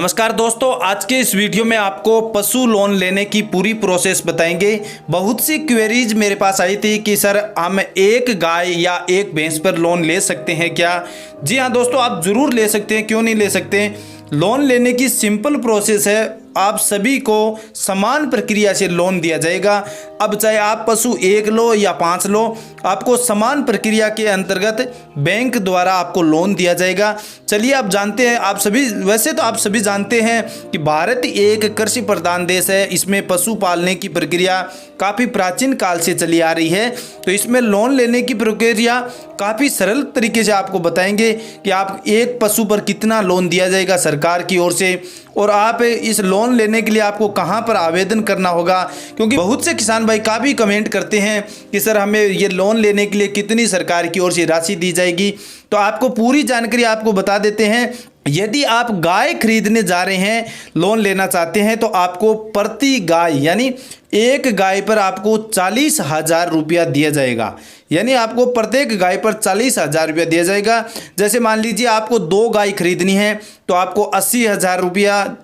नमस्कार दोस्तों, आज के इस वीडियो में आपको पशु लोन लेने की पूरी प्रोसेस बताएंगे। बहुत सी क्वेरीज मेरे पास आई थी कि सर हम एक गाय या एक भैंस पर लोन ले सकते हैं क्या। जी हाँ दोस्तों, आप ज़रूर ले सकते हैं, क्यों नहीं ले सकते। लोन लेने की सिंपल प्रोसेस है, आप सभी को समान प्रक्रिया से लोन दिया जाएगा। अब चाहे आप पशु एक लो या 5 लो, आपको समान प्रक्रिया के अंतर्गत बैंक द्वारा आपको लोन दिया जाएगा। चलिए आप जानते हैं, आप सभी वैसे तो आप सभी जानते हैं कि भारत एक कृषि प्रधान देश है। इसमें पशु पालने की प्रक्रिया काफ़ी प्राचीन काल से चली आ रही है। तो इसमें लोन लेने की प्रक्रिया काफ़ी सरल तरीके से आपको बताएंगे कि आप एक पशु पर कितना लोन दिया जाएगा सरकार की ओर से, और आप इस लोन लेने के लिए आपको कहां पर आवेदन करना होगा। क्योंकि बहुत से किसान भाई काफ़ी कमेंट करते हैं कि सर हमें ये लोन लेने के लिए कितनी सरकार की ओर से राशि दी जाएगी। तो आपको पूरी जानकारी आपको बता देते हैं। यदि आप गाय खरीदने जा रहे हैं, लोन लेना चाहते हैं, तो आपको प्रति गाय यानी एक गाय पर आपको 40,000 रुपया दिया जाएगा। यानी आपको प्रत्येक गाय पर 40,000 रुपया दिया जाएगा। जैसे मान लीजिए आपको 2 गाय खरीदनी है तो आपको 80,000 रुपया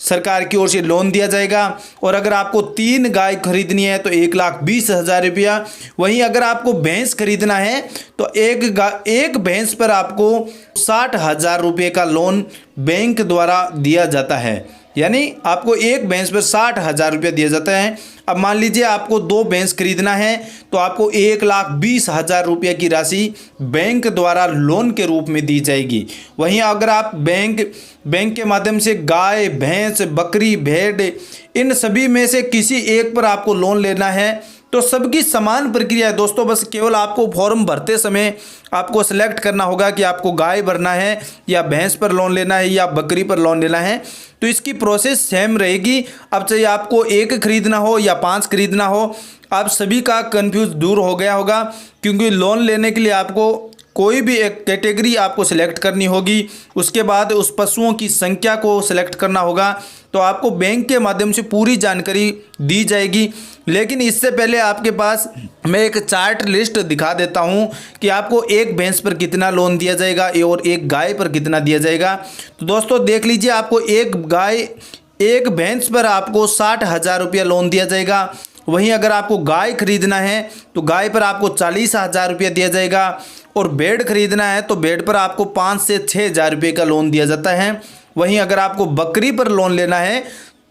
सरकार की ओर से लोन दिया जाएगा। और अगर आपको 3 गाय खरीदनी है तो 1,20,000 रुपया। वहीं अगर आपको भैंस खरीदना है तो एक भैंस पर आपको 60,000 रुपये का लोन बैंक द्वारा दिया जाता है। यानी आपको एक भैंस पर 60,000 रुपये दिया जाता है। अब मान लीजिए आपको 2 भैंस खरीदना है तो आपको 1,20,000 रुपये की राशि बैंक द्वारा लोन के रूप में दी जाएगी। वहीं अगर आप बैंक के माध्यम से गाय, भैंस, बकरी, भेड़, इन सभी में से किसी एक पर आपको लोन लेना है तो सबकी समान प्रक्रिया है दोस्तों। बस केवल आपको फॉर्म भरते समय आपको सेलेक्ट करना होगा कि आपको गाय भरना है या भैंस पर लोन लेना है या बकरी पर लोन लेना है। तो इसकी प्रोसेस सेम रहेगी। अब चाहे आपको 1 खरीदना हो या 5 खरीदना हो, आप सभी का कंफ्यूज दूर हो गया होगा। क्योंकि लोन लेने के लिए आपको कोई भी एक कैटेगरी आपको सिलेक्ट करनी होगी, उसके बाद उस पशुओं की संख्या को सिलेक्ट करना होगा। तो आपको बैंक के माध्यम से पूरी जानकारी दी जाएगी। लेकिन इससे पहले आपके पास मैं एक चार्ट लिस्ट दिखा देता हूं कि आपको एक भैंस पर कितना लोन दिया जाएगा और एक गाय पर कितना दिया जाएगा। तो दोस्तों देख लीजिए, आपको एक भैंस पर आपको 60,000 रुपया लोन दिया जाएगा। वहीं अगर आपको गाय खरीदना है तो गाय पर आपको 40,000 रुपया दिया जाएगा। और भेड़ खरीदना है तो भेड़ पर आपको 5 से 6,000 रुपये का लोन दिया जाता है। वहीं अगर आपको बकरी पर लोन लेना है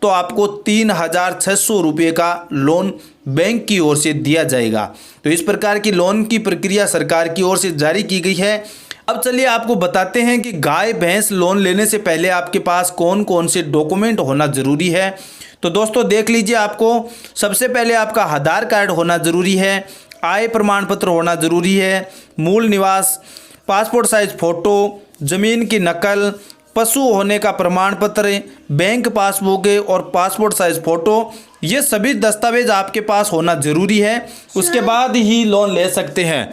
तो आपको 3,600 रुपये का लोन बैंक की ओर से दिया जाएगा। तो इस प्रकार की लोन की प्रक्रिया सरकार की ओर से जारी की गई है। अब चलिए आपको बताते हैं कि गाय भैंस लोन लेने से पहले आपके पास कौन कौन से डॉक्यूमेंट होना ज़रूरी है। तो दोस्तों देख लीजिए, आपको सबसे पहले आपका आधार कार्ड होना ज़रूरी है, आय प्रमाण पत्र होना ज़रूरी है, मूल निवास, पासपोर्ट साइज फ़ोटो, ज़मीन की नकल, पशु होने का प्रमाण पत्र, बैंक पासबुक और पासपोर्ट साइज फ़ोटो, ये सभी दस्तावेज आपके पास होना ज़रूरी है। उसके बाद ही लोन ले सकते हैं।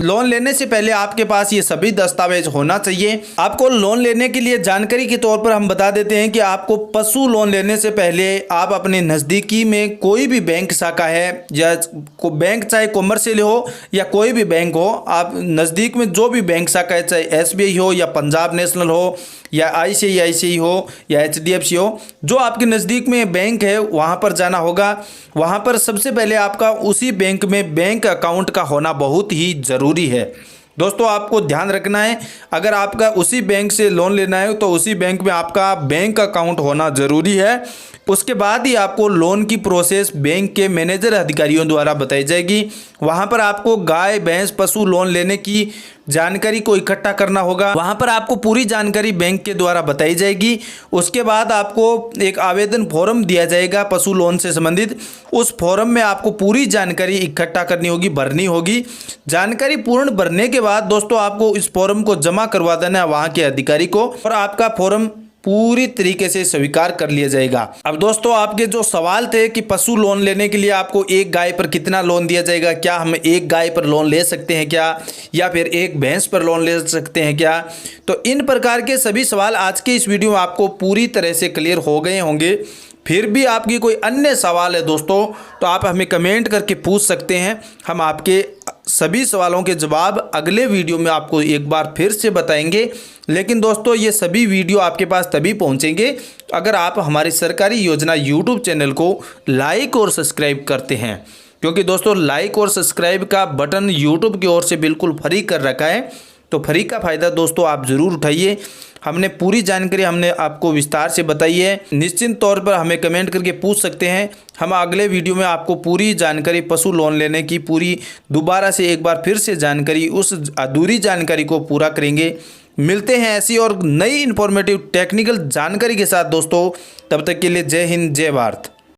लोन लेने से पहले आपके पास ये सभी दस्तावेज होना चाहिए। आपको लोन लेने के लिए जानकारी के तौर पर हम बता देते हैं कि आपको पशु लोन लेने से पहले आप अपने नज़दीकी में कोई भी बैंक शाखा है या बैंक, चाहे कॉमर्शियल हो या कोई भी बैंक हो, आप नज़दीक में जो भी बैंक शाखा है, चाहे SBI हो या पंजाब नेशनल हो या ICICI हो या HDFC हो, जो आपके नज़दीक में बैंक है वहाँ पर जाना होगा। वहाँ पर सबसे पहले आपका उसी बैंक में बैंक अकाउंट का होना बहुत ही ज़रूरी है। दोस्तों आपको ध्यान रखना है, अगर आपका उसी बैंक से लोन लेना है तो उसी बैंक में आपका बैंक अकाउंट होना ज़रूरी है। उसके बाद ही आपको लोन की प्रोसेस बैंक के मैनेजर अधिकारियों द्वारा बताई जाएगी। वहाँ पर आपको गाय, भैंस, पशु लोन लेने की जानकारी को इकट्ठा करना होगा। वहाँ पर आपको पूरी जानकारी बैंक के द्वारा बताई जाएगी। उसके बाद आपको एक आवेदन फॉर्म दिया जाएगा पशु लोन से संबंधित। उस फॉर्म में आपको पूरी जानकारी इकट्ठा करनी होगी, भरनी होगी। जानकारी पूर्ण भरने के बाद दोस्तों आपको इस फॉर्म को जमा करवा देना है वहाँ के अधिकारी को, और आपका फॉर्म पूरी तरीके से स्वीकार कर लिया जाएगा। अब दोस्तों आपके जो सवाल थे कि पशु लोन लेने के लिए आपको एक गाय पर कितना लोन दिया जाएगा, क्या हम एक गाय पर लोन ले सकते हैं क्या, या फिर एक भैंस पर लोन ले सकते हैं क्या, तो इन प्रकार के सभी सवाल आज के इस वीडियो में आपको पूरी तरह से क्लियर हो गए होंगे। फिर भी आपकी कोई अन्य सवाल है दोस्तों तो आप हमें कमेंट करके पूछ सकते हैं, हम आपके सभी सवालों के जवाब अगले वीडियो में आपको एक बार फिर से बताएंगे। लेकिन दोस्तों ये सभी वीडियो आपके पास तभी पहुंचेंगे अगर आप हमारी सरकारी योजना यूट्यूब चैनल को लाइक और सब्सक्राइब करते हैं, क्योंकि दोस्तों लाइक और सब्सक्राइब का बटन यूट्यूब की ओर से बिल्कुल फ्री कर रखा है। तो फ्री का फ़ायदा दोस्तों आप ज़रूर उठाइए। हमने पूरी जानकारी हमने आपको विस्तार से बताई है। निश्चित तौर पर हमें कमेंट करके पूछ सकते हैं। हम अगले वीडियो में आपको पूरी जानकारी पशु लोन लेने की पूरी दोबारा से एक बार फिर से जानकारी, उस अधूरी जानकारी को पूरा करेंगे। मिलते हैं ऐसी और नई इन्फॉर्मेटिव टेक्निकल जानकारी के साथ दोस्तों। तब तक के लिए जय हिंद, जय भारत।